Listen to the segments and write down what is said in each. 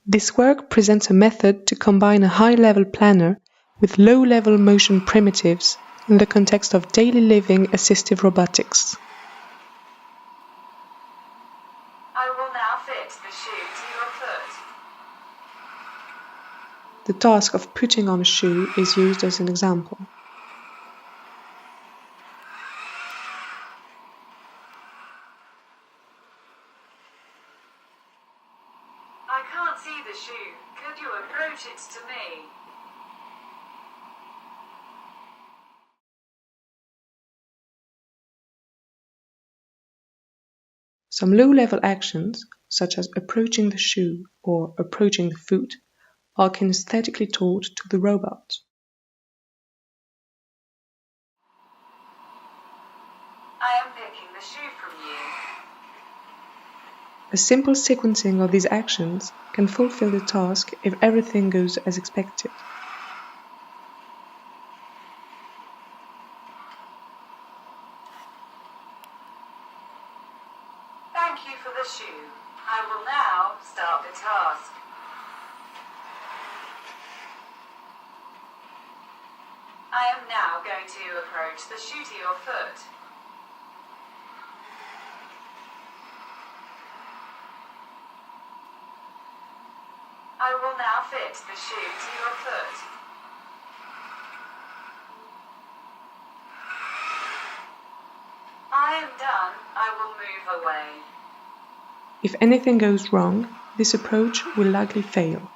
This work presents a method to combine a high-level planner with low-level motion primitives in the context of daily living assistive robotics. I will now fit the shoe to your foot. The task of putting on a shoe is used as an example. I can't see the shoe. Could you approach it to me? Some low-level actions, such as approaching the shoe or approaching the foot, are kinesthetically taught to the robot. I am picking the shoe from you. A simple sequencing of these actions can fulfill the task if everything goes as expected. Thank you for the shoe. I will now start the task. I am now going to approach the shoe to your foot. I will now fit the shoe to your foot. I am done. I will move away. If anything goes wrong, this approach will likely fail.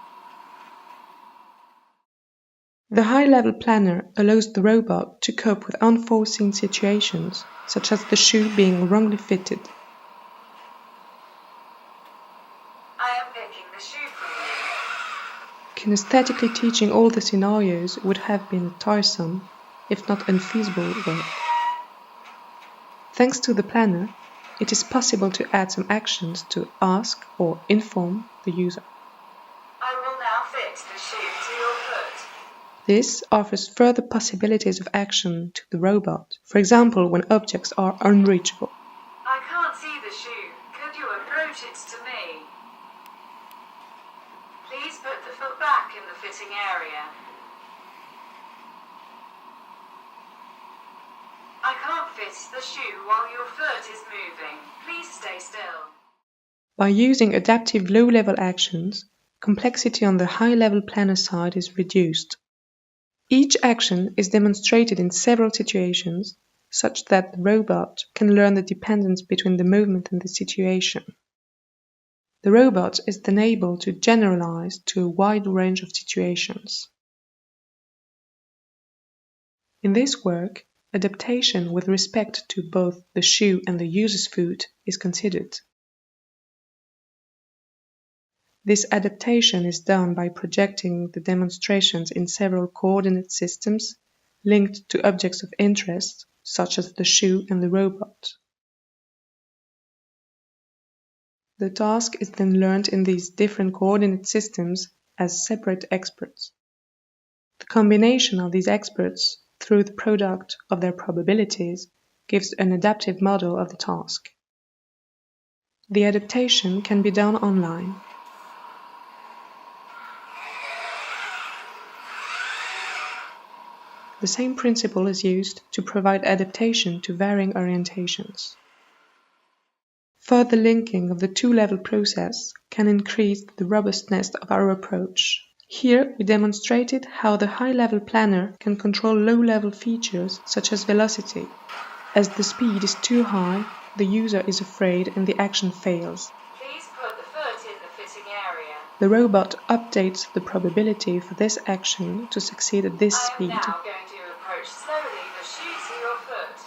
The high-level planner allows the robot to cope with unforeseen situations, such as the shoe being wrongly fitted. I am picking the shoe from you. Kinesthetically teaching all the scenarios would have been a tiresome, if not unfeasible, work. Thanks to the planner, it is possible to add some actions to ask or inform the user. I will now fit the shoe to your foot. This offers further possibilities of action to the robot, for example when objects are unreachable. I can't see the shoe. Could you approach it to me? Please put the foot back in the fitting area. I can't fit the shoe while your foot is moving. Please stay still. By using adaptive low-level actions, complexity on the high-level planner side is reduced. Each action is demonstrated in several situations, such that the robot can learn the dependence between the movement and the situation. The robot is then able to generalize to a wide range of situations. In this work, adaptation with respect to both the shoe and the user's foot is considered. This adaptation is done by projecting the demonstrations in several coordinate systems linked to objects of interest, such as the shoe and the robot. The task is then learned in these different coordinate systems as separate experts. The combination of these experts through the product of their probabilities gives an adaptive model of the task. The adaptation can be done online. The same principle is used to provide adaptation to varying orientations. Further linking of the two-level process can increase the robustness of our approach. Here we demonstrated how the high-level planner can control low-level features such as velocity. As the speed is too high, the user is afraid and the action fails. Please put the foot in the fitting area. The robot updates the probability for this action to succeed at this speed. I am now going to approach slowly the shoe to your foot.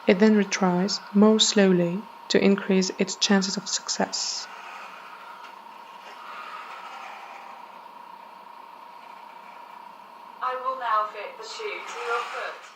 It then retries more slowly to increase its chances of success. I will now fit the shoe to your foot.